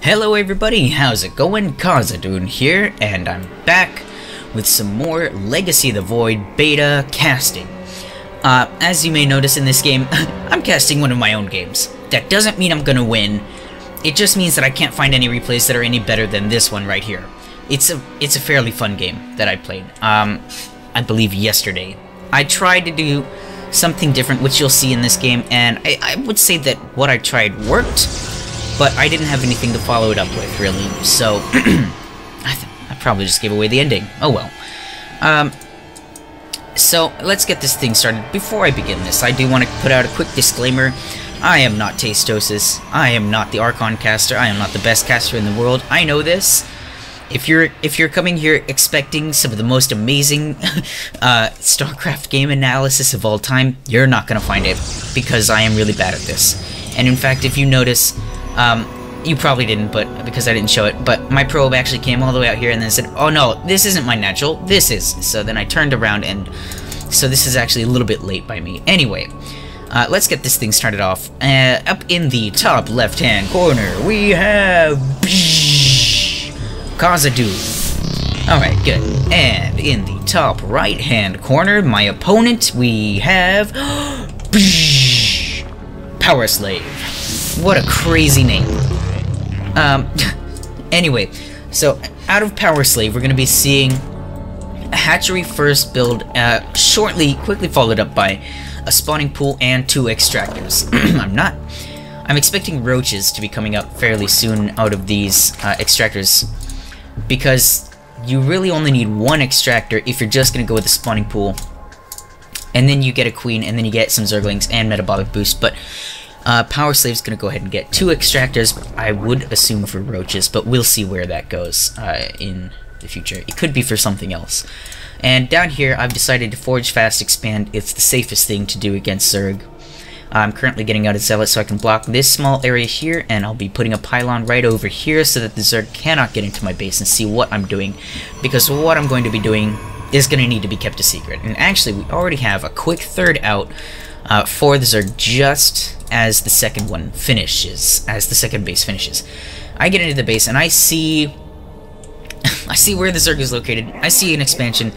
Hello everybody, how's it going? Khasadun here, and I'm back with some more Legacy of the Void beta casting. As you may notice in this game, I'm casting one of my own games. That doesn't mean I'm gonna win, it just means that I can't find any replays that are any better than this one right here. It's a fairly fun game that I played, I believe yesterday. I tried to do something different, which you'll see in this game, and I would say that what I tried worked, but I didn't have anything to follow it up with, really, so I probably just gave away the ending. Oh well. So, let's get this thing started. Before I begin this, I do want to put out a quick disclaimer. I am not Tastosis. I am not the Archon caster. I am not the best caster in the world. I know this. If you're coming here expecting some of the most amazing StarCraft game analysis of all time, you're not going to find it, because I am really bad at this. And in fact, if you notice, you probably didn't, but because I didn't show it, but my probe actually came all the way out here and then said, oh no, this isn't my natural, this is. So then I turned around, and so this is actually a little bit late by me. Anyway, let's get this thing started off. Up in the top left-hand corner, we have Khasadun. Alright, good. And in the top right-hand corner, my opponent, we have Powerslave. What a crazy name. Anyway, so out of Powerslave, we're going to be seeing a hatchery first build, quickly followed up by a spawning pool and 2 extractors. I'm expecting roaches to be coming up fairly soon out of these extractors, because you really only need 1 extractor if you're just going to go with the spawning pool, and then you get a queen, and then you get some zerglings and metabolic boost, but Powerslave's gonna go ahead and get 2 extractors, I would assume for roaches, but we'll see where that goes in the future. It could be for something else. And down here, I've decided to forge fast expand. It's the safest thing to do against Zerg. I'm currently getting out a zealot so I can block this small area here, and I'll be putting a pylon right over here so that the Zerg cannot get into my base and see what I'm doing, because what I'm going to be doing is going to need to be kept a secret. And actually, we already have a quick third out for the Zerg just as the second one finishes, as the second base finishes. I get into the base and I see where the Zerg is located. I see an expansion,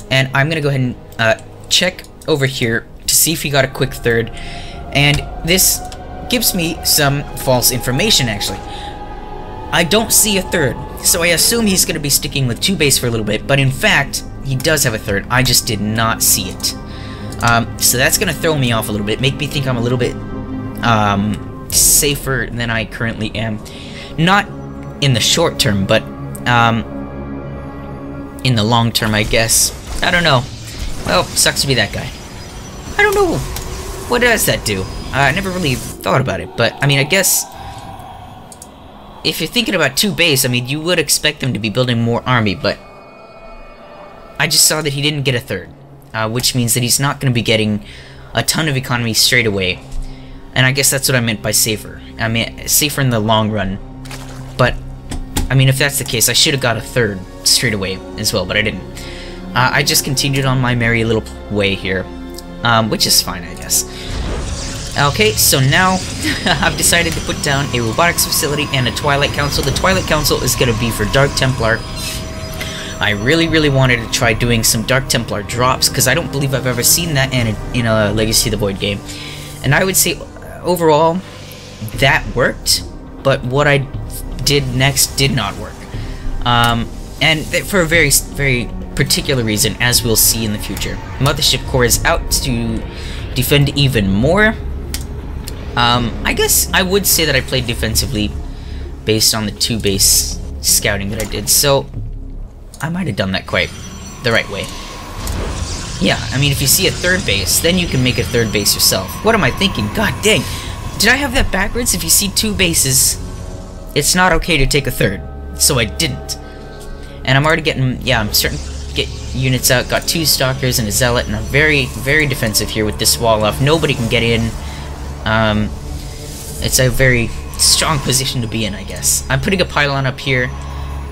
and I'm gonna go ahead and check over here to see if he got a quick third, and this gives me some false information. Actually, I don't see a third, so I assume he's gonna be sticking with 2 base for a little bit, but in fact he does have a third. I just did not see it. So that's gonna throw me off a little bit, make me think I'm a little bit safer than I currently am. Not in the short term, but in the long term, I guess. I don't know. Well, sucks to be that guy. I don't know. What does that do? I never really thought about it, but I mean, I guess if you're thinking about 2 base, I mean, you would expect them to be building more army, but I just saw that he didn't get a third. Which means that he's not going to be getting a ton of economy straight away. And I guess that's what I meant by safer. I mean, safer in the long run. But, I mean, if that's the case, I should have got a third straight away as well, but I didn't. I just continued on my merry little way here, which is fine, I guess. Okay, so now I've decided to put down a robotics facility and a Twilight Council. The Twilight Council is going to be for Dark Templar. I really wanted to try doing some Dark Templar drops, because I don't believe I've ever seen that in a Legacy of the Void game. And I would say, overall, that worked, but what I did next did not work. And for a very particular reason, as we'll see in the future. Mothership Core is out to defend even more. I guess I would say that I played defensively based on the 2 base scouting that I did, so I might have done that quite the right way. Yeah, I mean, if you see a 3rd base, then you can make a 3rd base yourself. What am I thinking? God dang. Did I have that backwards? If you see 2 bases, it's not okay to take a 3rd. So I didn't. And I'm already getting, yeah, I'm starting to get units out. Got 2 stalkers and a zealot, and I'm very defensive here with this wall off. Nobody can get in. It's a very strong position to be in, I guess. I'm putting a pylon up here,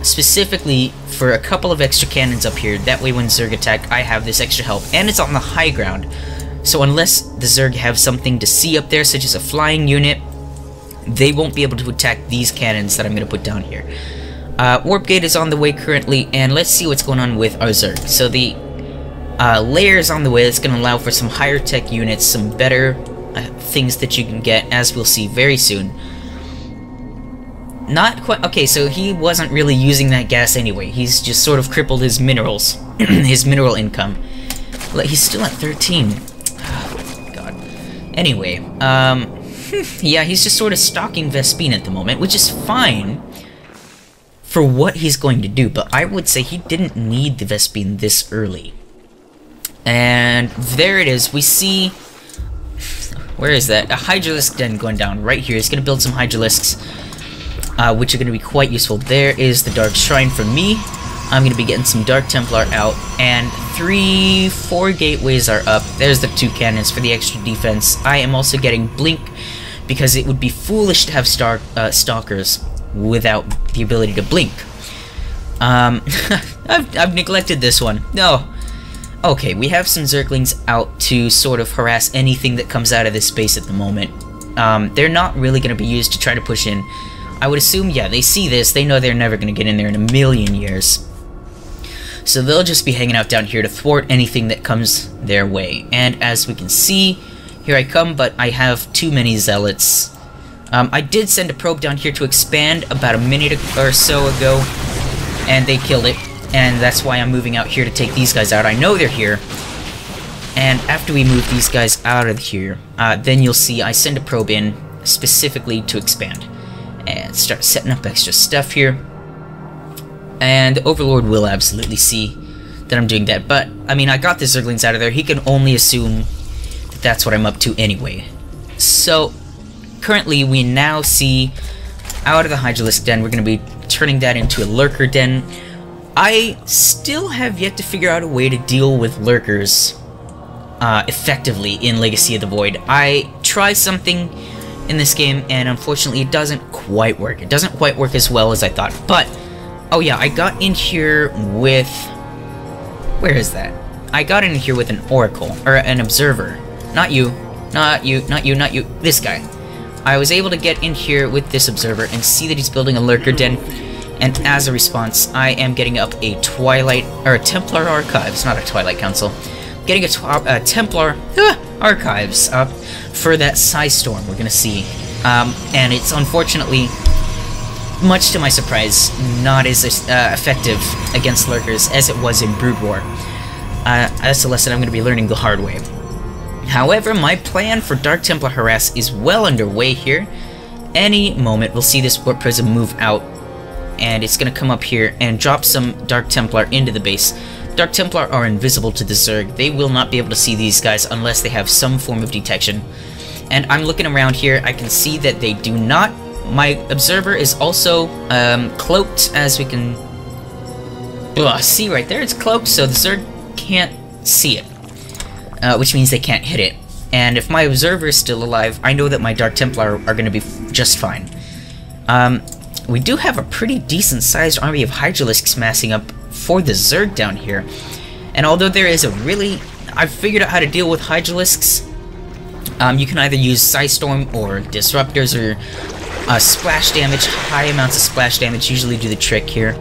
specifically for a couple of extra cannons up here. That way when Zerg attack, I have this extra help, and it's on the high ground. So unless the Zerg have something to see up there, such as a flying unit, they won't be able to attack these cannons that I'm going to put down here. Warp Gate is on the way currently, and let's see what's going on with our Zerg. So the layer is on the way. It's going to allow for some higher tech units, some better things that you can get, as we'll see very soon. Not quite... Okay, so he wasn't really using that gas anyway. He's just sort of crippled his minerals, his mineral income. He's still at 13. Oh, God. Anyway, yeah, he's just sort of stalking Vespine at the moment, which is fine for what he's going to do, but I would say he didn't need the Vespine this early. And there it is. We see... Where is that? A Hydralisk Den going down right here. He's going to build some Hydralisks, which are going to be quite useful. There is the Dark Shrine for me. I'm going to be getting some Dark Templar out, and 4 gateways are up. There's the 2 cannons for the extra defense. I am also getting Blink, because it would be foolish to have Stalkers without the ability to blink. I've neglected this one. No. Okay, we have some Zerglings out to sort of harass anything that comes out of this space at the moment. They're not really going to be used to try to push in. I would assume, yeah, they see this, they know they're never going to get in there in a million years. So they'll just be hanging out down here to thwart anything that comes their way. And as we can see, here I come, but I have too many Zealots. I did send a probe down here to expand about a minute or so ago, and they killed it. And that's why I'm moving out here to take these guys out. I know they're here. And after we move these guys out of here, then you'll see I send a probe in specifically to expand. And start setting up extra stuff here. And the Overlord will absolutely see that I'm doing that. But, I mean, I got the Zerglings out of there. He can only assume that that's what I'm up to anyway. So, currently we now see out of the Hydralisk Den, we're going to be turning that into a Lurker Den. I still have yet to figure out a way to deal with Lurkers effectively in Legacy of the Void. I try something in this game, and unfortunately it doesn't quite work. It doesn't quite work as well as I thought. But, oh yeah, I got in here with... Where is that? I got in here with an Oracle, or an Observer. Not you. Not you, not you, not you. This guy. I was able to get in here with this Observer and see that he's building a Lurker Den. And as a response, I am getting up a Templar Archives, not a Twilight Council. Getting a Templar Archives up for that Psystorm we're gonna see. And it's unfortunately, much to my surprise, not as effective against Lurkers as it was in Brood War. That's a lesson I'm gonna be learning the hard way. However, my plan for Dark Templar Harass is well underway here. Any moment, we'll see this Warp Prism move out, and it's going to come up here and drop some Dark Templar into the base. Dark Templar are invisible to the Zerg. They will not be able to see these guys unless they have some form of detection. And I'm looking around here, I can see that they do not. My Observer is also cloaked, as we can see right there. It's cloaked, so the Zerg can't see it, which means they can't hit it. And if my Observer is still alive, I know that my Dark Templar are going to be just fine. We do have a pretty decent-sized army of Hydralisks massing up for the Zerg down here. And although there is a really... I've figured out how to deal with Hydralisks. You can either use Psystorm or Disruptors or splash damage. High amounts of splash damage usually do the trick here.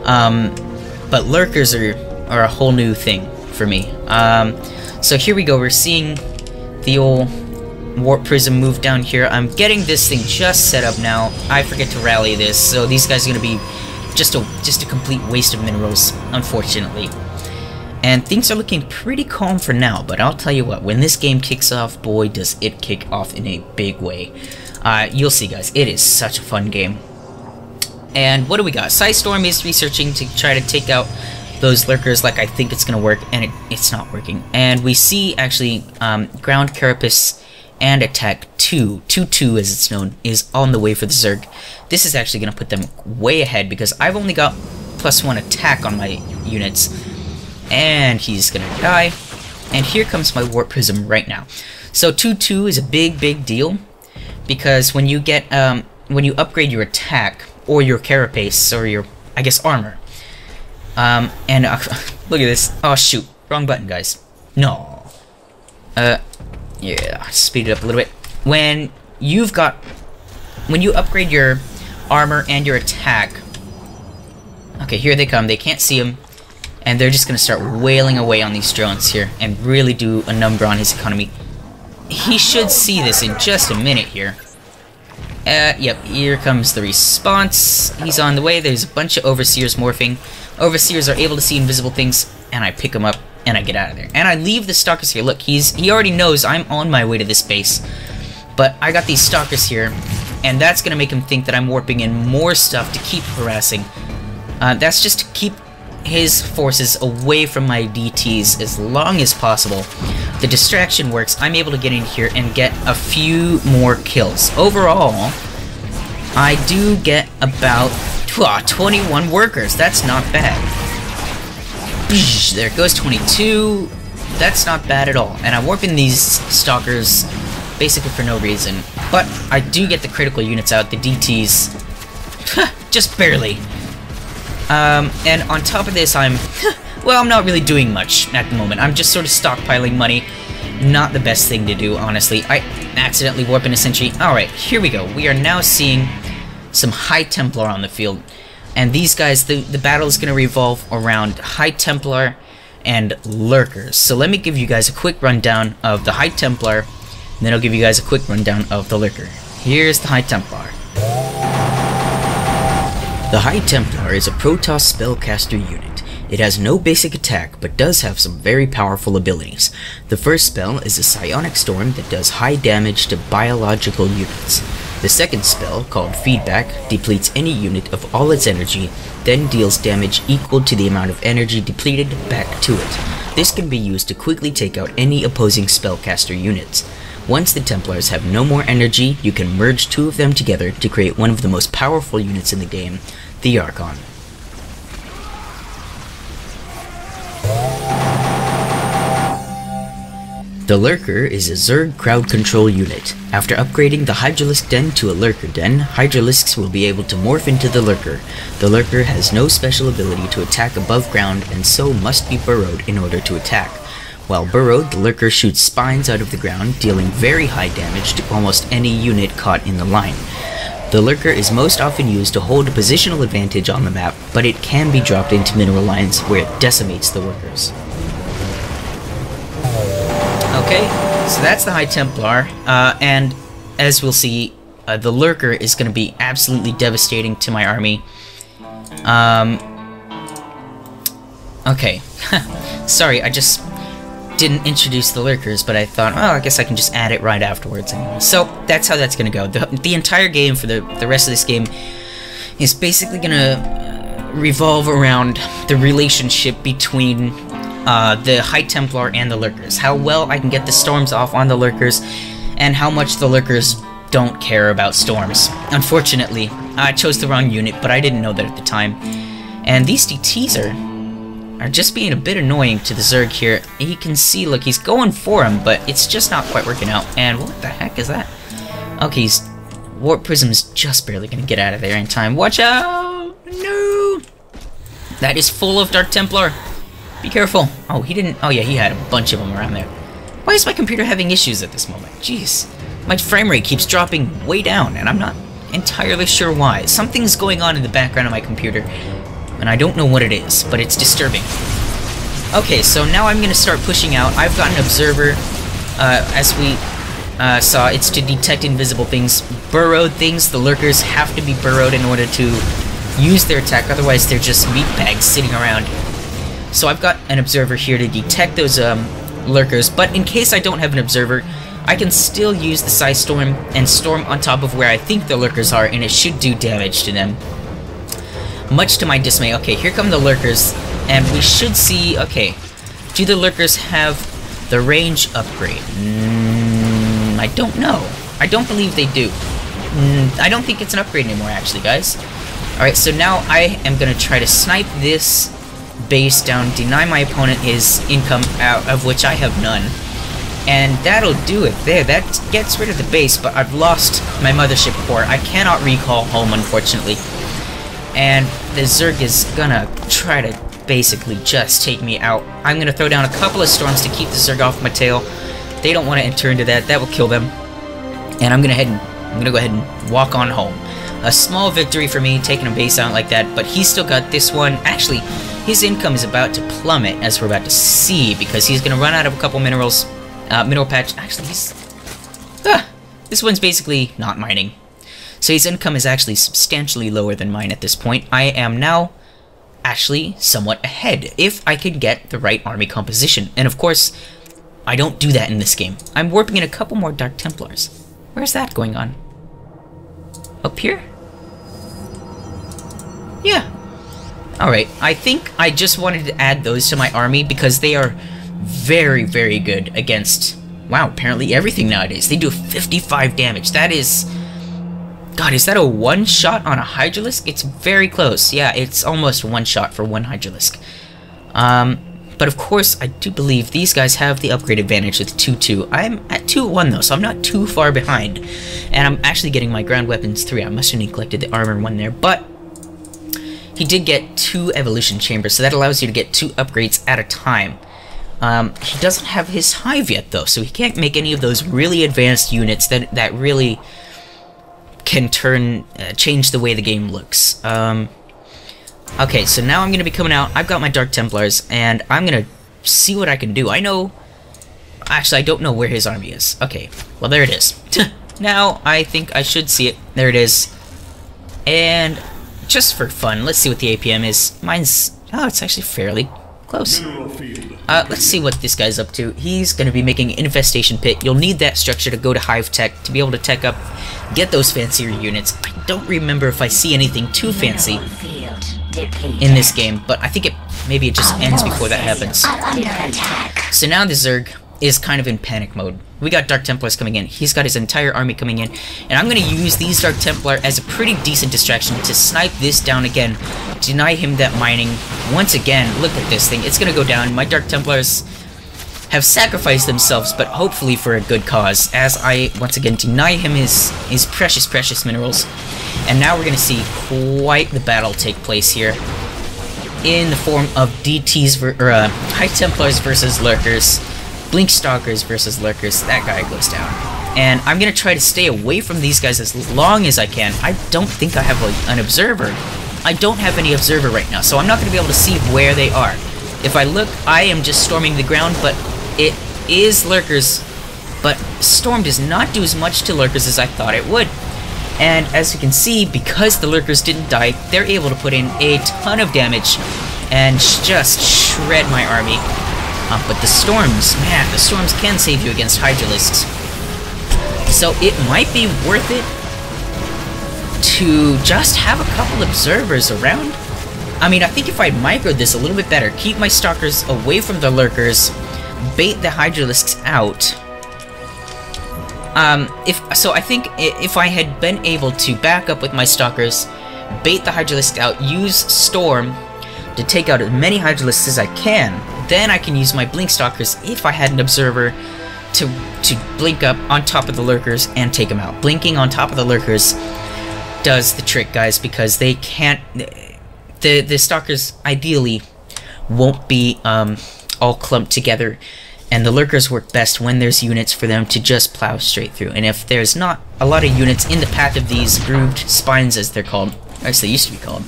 But Lurkers are a whole new thing for me. So here we go. We're seeing the old Warp Prism move down here. I'm getting this thing just set up now. I forget to rally this, so these guys are going to be just a complete waste of minerals, unfortunately. And things are looking pretty calm for now, but I'll tell you what, when this game kicks off, boy, does it kick off in a big way. You'll see, guys, it is such a fun game. And what do we got? Psystorm is researching to try to take out those Lurkers like I think it's going to work, and it's not working. And we see, actually, Ground Carapace and Attack 2 as it's known, is on the way for the Zerg. This is actually going to put them way ahead because I've only got +1 attack on my units. And he's going to die. And here comes my Warp Prism right now. So 2-2 is a big deal because when you get when you upgrade your attack or your carapace or your, I guess, armor. Look at this. Oh shoot, wrong button, guys. No. Yeah, speed it up a little bit. When you've got when you upgrade your armor and your attack... Okay, here they come. They can't see him. And they're just gonna start wailing away on these drones here and really do a number on his economy. He should see this in just a minute here. Yep, here comes the response. He's on the way. There's a bunch of overseers morphing. Overseers are able to see invisible things, and I pick him up and I get out of there. And I leave the stalkers here. Look, he already knows I'm on my way to this base. But I got these stalkers here, and that's gonna make him think that I'm warping in more stuff to keep harassing. That's just to keep his forces away from my DTs as long as possible. The distraction works. I'm able to get in here and get a few more kills. Overall, I do get about 21 workers. That's not bad. There goes 22. That's not bad at all. And I'm warping these stalkers basically for no reason. But I do get the critical units out, the DTs. Just barely. And on top of this, well, I'm not really doing much at the moment. I'm just sort of stockpiling money. Not the best thing to do, honestly. I accidentally warped in a sentry. Alright, here we go. We are now seeing some High Templar on the field. And these guys, the battle is going to revolve around High Templar and Lurkers. So let me give you guys a quick rundown of the High Templar, and then I'll give you guys a quick rundown of the Lurker. Here's the High Templar. The High Templar is a Protoss spellcaster unit. It has no basic attack, but does have some very powerful abilities. The first spell is a Psionic Storm that does high damage to biological units. The second spell, called Feedback, depletes any unit of all its energy, then deals damage equal to the amount of energy depleted back to it. This can be used to quickly take out any opposing spellcaster units. Once the Templars have no more energy, you can merge two of them together to create one of the most powerful units in the game, the Archon. The Lurker is a Zerg crowd control unit. After upgrading the Hydralisk Den to a Lurker Den, Hydralisks will be able to morph into the Lurker. The Lurker has no special ability to attack above ground and so must be burrowed in order to attack. While burrowed, the Lurker shoots spines out of the ground, dealing very high damage to almost any unit caught in the line. The Lurker is most often used to hold a positional advantage on the map, but it can be dropped into mineral lines where it decimates the workers. Okay, so that's the High Templar, and as we'll see, the Lurker is going to be absolutely devastating to my army. Okay, sorry, I just didn't introduce the Lurkers, but I thought, well, I guess I can just add it right afterwards anyway. So that's how that's gonna go. The entire game for the rest of this game is basically gonna revolve around the relationship between the High Templar and the Lurkers. How well I can get the storms off on the Lurkers, and how much the Lurkers don't care about storms. Unfortunately, I chose the wrong unit, but I didn't know that at the time. And these DTs are just being a bit annoying to the Zerg here. You can see, look, he's going for him, but it's just not quite working out. And what the heck is that? Okay, Warp Prism's just barely gonna get out of there in time. Watch out! No! That is full of Dark Templar. Be careful. Oh, he didn't... Oh, yeah, he had a bunch of them around there. Why is my computer having issues at this moment? Jeez. My frame rate keeps dropping way down, and I'm not entirely sure why. Something's going on in the background of my computer, and I don't know what it is, but it's disturbing. Okay, so now I'm gonna start pushing out. I've got an observer, as we saw, it's to detect invisible things. Burrowed things, the Lurkers have to be burrowed in order to use their attack, otherwise they're just meat bags sitting around. So I've got an observer here to detect those Lurkers, but in case I don't have an observer, I can still use the Psi Storm and storm on top of where I think the Lurkers are, and it should do damage to them. Much to my dismay. Okay, here come the Lurkers, and we should see... Okay, do the Lurkers have the range upgrade? I don't know. I don't believe they do. I don't think it's an upgrade anymore, actually, guys. Alright, so now I am going to try to snipe this base down, deny my opponent his income, out of which I have none. And that'll do it there. That gets rid of the base, but I've lost my mothership core. I cannot recall home, unfortunately. And the Zerg is gonna try to basically just take me out. I'm gonna throw down a couple of storms to keep the Zerg off my tail. They don't want to enter into that. That will kill them. And I'm gonna head and I'm gonna go ahead and walk on home. A small victory for me, taking a base out like that, but he's still got this one. Actually, his income is about to plummet, as we're about to see, because he's gonna run out of a couple minerals. Mineral patch. Actually, this one's basically not mining. So his income is actually substantially lower than mine at this point. I am now actually somewhat ahead, if I could get the right army composition. And of course, I don't do that in this game. I'm warping in a couple more Dark Templars. Where's that going on? Up here? Yeah. Alright, I think I just wanted to add those to my army because they are very, very good against, wow, apparently everything nowadays. They do 55 damage. That is... God, is that a one-shot on a Hydralisk? It's very close. Yeah, it's almost one shot for one Hydralisk. But of course, I do believe these guys have the upgrade advantage with 2-2. I'm at 2-1 though, so I'm not too far behind. And I'm actually getting my ground weapons 3. I must have neglected the armor 1 there, but he did get 2 evolution chambers, so that allows you to get 2 upgrades at a time. He doesn't have his hive yet though, so he can't make any of those really advanced units that really can change the way the game looks. Okay, so now I'm gonna be coming out. I've got my Dark Templars, and I'm gonna see what I can do. I know... Actually, I don't know where his army is. Okay, well, there it is. Now, I think I should see it. There it is. And just for fun, let's see what the APM is. Mine's... Oh, it's actually fairly close. Let's see what this guy's up to. He's gonna be making an infestation pit. You'll need that structure to go to Hive Tech to be able to tech up, get those fancier units. I don't remember if I see anything too fancy in this game, but I think maybe it just ends before that happens. So now the Zerg is kind of in panic mode. We got Dark Templars coming in. He's got his entire army coming in, and I'm going to use these Dark Templar as a pretty decent distraction to snipe this down again, deny him that mining. Once again, look at this thing. It's going to go down. My Dark Templars have sacrificed themselves, but hopefully for a good cause, as I once again deny him his precious minerals. And now we're going to see quite the battle take place here, in the form of DTs High Templars versus Lurkers, Blink Stalkers versus Lurkers. That guy goes down. And I'm going to try to stay away from these guys as long as I can. I don't think I have an observer. I don't have any observer right now, so I'm not going to be able to see where they are. If I look, I am just storming the ground, but it is Lurkers. But Storm does not do as much to Lurkers as I thought it would. And as you can see, because the Lurkers didn't die, they're able to put in a ton of damage and just shred my army. But the Storms, man, the Storms can save you against Hydralisks. So it might be worth it to just have a couple observers around. I mean, I think if I'd microed this a little bit better, keep my Stalkers away from the Lurkers, bait the Hydralisks out. I think if I had been able to back up with my Stalkers, bait the Hydralisk out, use Storm to take out as many Hydralisks as I can, then I can use my Blink Stalkers if I had an observer to blink up on top of the Lurkers and take them out. Blinking on top of the Lurkers does the trick, guys, because they can't... The Stalkers ideally won't be all clumped together, and the Lurkers work best when there's units for them to just plow straight through. And if there's not a lot of units in the path of these grooved spines, as they're called, or as they used to be called,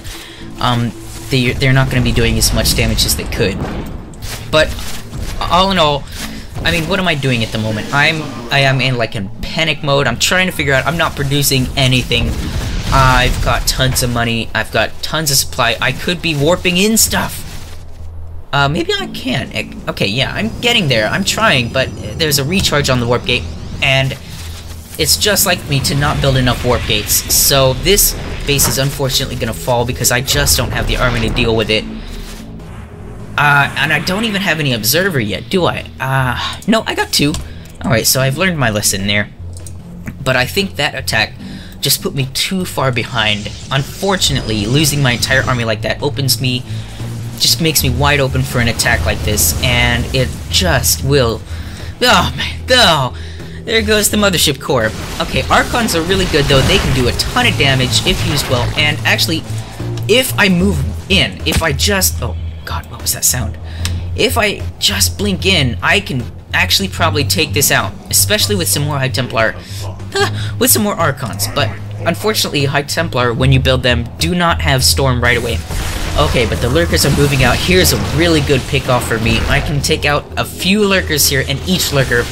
they're not going to be doing as much damage as they could. But all in all, I mean, what am I doing at the moment? I am in like in panic mode. I'm trying to figure out. I'm not producing anything. I've got tons of money. I've got tons of supply. I could be warping in stuff. Maybe I can. Okay, yeah, I'm getting there. I'm trying, but there's a recharge on the warp gate, and it's just like me to not build enough warp gates. So this base is unfortunately gonna fall because I just don't have the army to deal with it. And I don't even have any observer yet, do I? No, I got 2. Alright, so I've learned my lesson there. But I think that attack just put me too far behind. Unfortunately, losing my entire army like that just makes me wide open for an attack like this, and it just will... Oh, man, oh, there goes the Mothership Core. Okay, Archons are really good, though. They can do a ton of damage if used well, and actually, if I move in, if I just... Oh, God, what was that sound? If I just blink in, I can actually probably take this out, especially with some more High Templar. with some more Archons, but unfortunately, High Templar, when you build them, do not have Storm right away. Okay, but the Lurkers are moving out. Here's a really good pick-off for me. I can take out a few Lurkers here, and each Lurker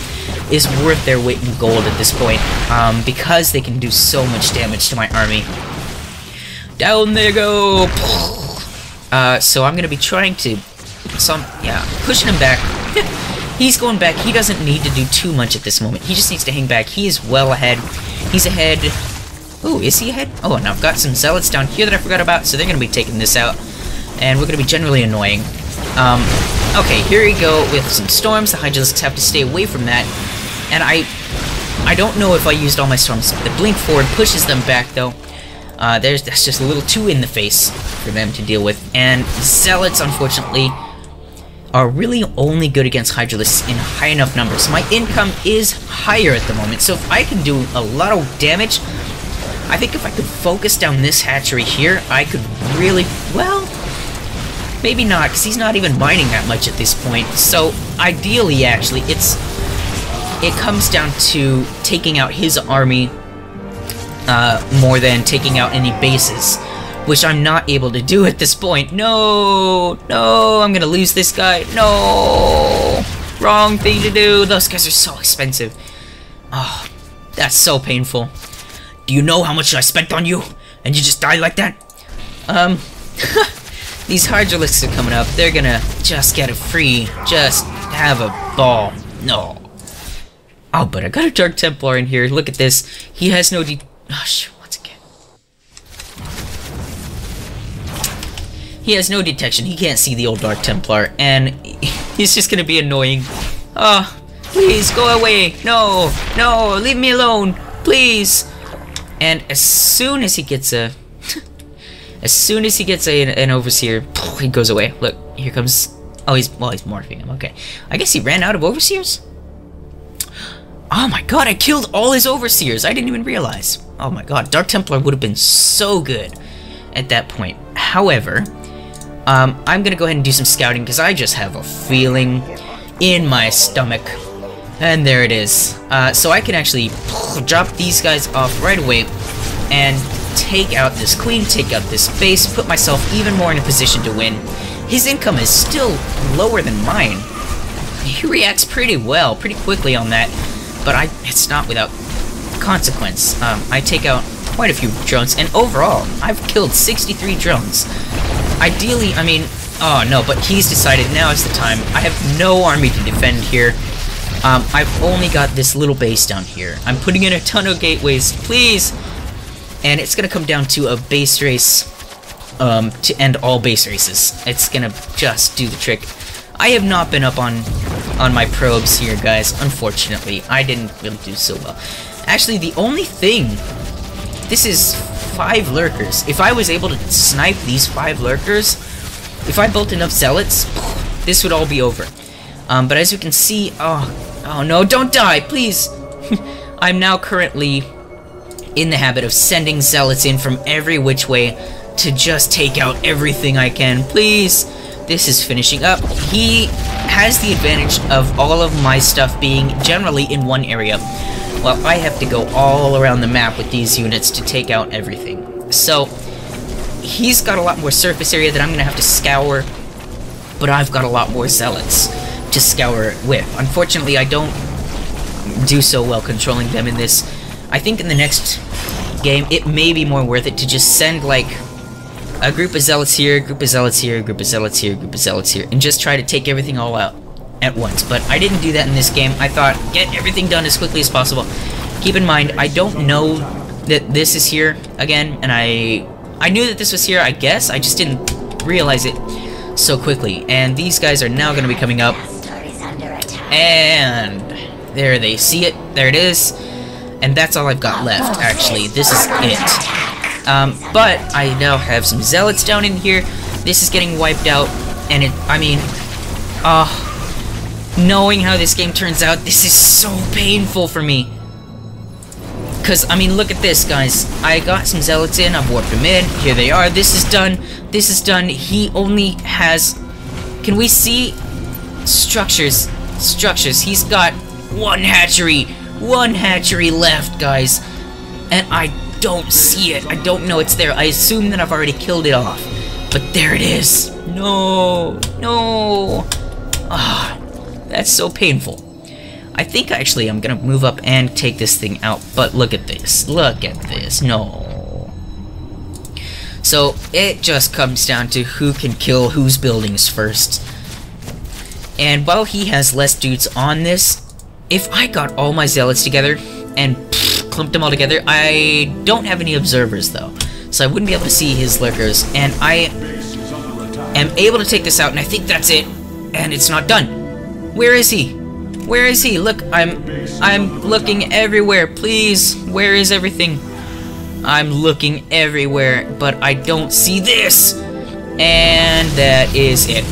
is worth their weight in gold at this point, because they can do so much damage to my army. Down they go! So I'm gonna be trying to... pushing him back. He's going back. He doesn't need to do too much at this moment. He just needs to hang back. He is well ahead. He's ahead... Ooh, is he ahead? Oh, and I've got some Zealots down here that I forgot about, so they're gonna be taking this out. And we're gonna be generally annoying. Okay, here we go with some Storms. The Hydralisks have to stay away from that. And I don't know if I used all my Storms. The Blink Forward pushes them back, though. That's just a little too in the face for them to deal with. And Zealots, unfortunately, are really only good against Hydralisks in high enough numbers. My income is higher at the moment, so if I can do a lot of damage, I think if I could focus down this hatchery here, I could really, well, maybe not, because he's not even mining that much at this point. So, ideally, actually, it comes down to taking out his army more than taking out any bases, which I'm not able to do at this point. No, I'm gonna lose this guy. No, wrong thing to do. Those guys are so expensive. Oh, that's so painful. Do you know how much I spent on you? And you just die like that? These Hydralisks are coming up. They're gonna just get it free. Just have a ball. No. Oh, but I got a Dark Templar in here. Look at this. He has no oh, shoot, once again. He has no detection. He can't see the old Dark Templar. And he's just gonna be annoying. Oh, please, go away. No, leave me alone. Please. And as soon as he gets an Overseer, he goes away. Look, here comes... Oh, he's morphing him. Okay. I guess he ran out of Overseers? Oh my god, I killed all his Overseers. I didn't even realize. Oh my god, Dark Templar would have been so good at that point. However, I'm gonna go ahead and do some scouting, because I just have a feeling in my stomach. And there it is. So I can actually drop these guys off right away and take out this queen, take out this base, put myself even more in a position to win. His income is still lower than mine. He reacts pretty well, pretty quickly on that, but it's not without consequence. I take out quite a few drones, and overall, I've killed 63 drones. Ideally, I mean, oh no, but he's decided now is the time. I have no army to defend here. I've only got this little base down here. I'm putting in a ton of gateways, please! And it's gonna come down to a base race, to end all base races. It's gonna just do the trick. I have not been up on my probes here, guys, unfortunately. I didn't really do so well. Actually, the only thing... This is 5 Lurkers. If I was able to snipe these 5 Lurkers, if I built enough Zealots, this would all be over. But as you can see... Oh no, don't die, please! I'm now currently in the habit of sending Zealots in from every which way to just take out everything I can. Please! This is finishing up. He has the advantage of all of my stuff being generally in one area, while I have to go all around the map with these units to take out everything. So, he's got a lot more surface area that I'm gonna have to scour, but I've got a lot more Zealots to scour with. Unfortunately, I don't do so well controlling them in this. I think in the next game, it may be more worth it to just send, like, a group of Zealots here, a group of Zealots here, a group of Zealots here, a group of Zealots here, and just try to take everything all out at once. But I didn't do that in this game. I thought, get everything done as quickly as possible. Keep in mind, I don't know that this is here again, and I knew that this was here, I guess. I just didn't realize it so quickly. And these guys are now going to be coming up. And there they see it. There it is. And that's all I've got left, actually. This is it. But I now have some Zealots down in here. This is getting wiped out. And knowing how this game turns out, this is so painful for me. Because, I mean, look at this, guys. I got some Zealots in. I've warped them in. Here they are. This is done. This is done. He only has... Can we see? Structures. He's got 1 hatchery One hatchery left, guys. And I don't see it. I don't know it's there. I assume that I've already killed it off. But there it is. No. No. Ah, that's so painful. I think actually I'm gonna move up and take this thing out. But look at this. Look at this. No. So it just comes down to who can kill whose buildings first. And while he has less dudes on this, if I got all my zealots together and clumped them all together, I don't have any observers though, so I wouldn't be able to see his lurkers, and I am able to take this out, and I think that's it, and it's not done. Where is he? Where is he? Look, I'm looking everywhere, please. Where is everything? I'm looking everywhere, but I don't see this, and that is it.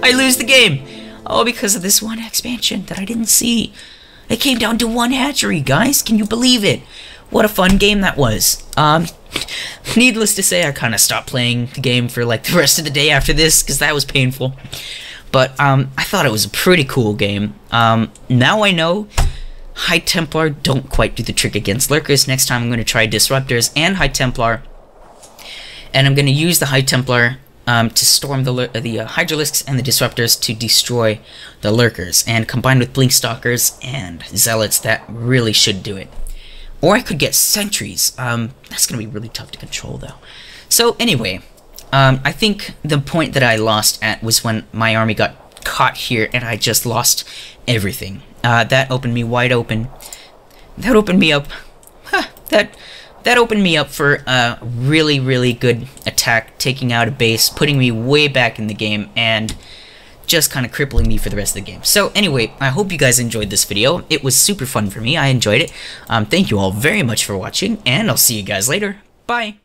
I lose the game. Oh, because of this one expansion that I didn't see. It came down to one hatchery, guys. Can you believe it? What a fun game that was. Needless to say, I kind of stopped playing the game for like the rest of the day after this, because that was painful. But I thought it was a pretty cool game. Now I know High Templar don't quite do the trick against lurkers. Next time I'm going to try Disruptors and High Templar. And I'm going to use the High Templar to storm the Hydralisks and the Disruptors to destroy the Lurkers, and combined with Blinkstalkers and Zealots, that really should do it. Or I could get Sentries. That's going to be really tough to control, though. So, anyway, I think the point that I lost at was when my army got caught here, and I just lost everything. That opened me wide open. That opened me up. That opened me up for a really, really good attack, taking out a base, putting me way back in the game, and just kind of crippling me for the rest of the game. So anyway, I hope you guys enjoyed this video. It was super fun for me. I enjoyed it. Thank you all very much for watching, and I'll see you guys later. Bye!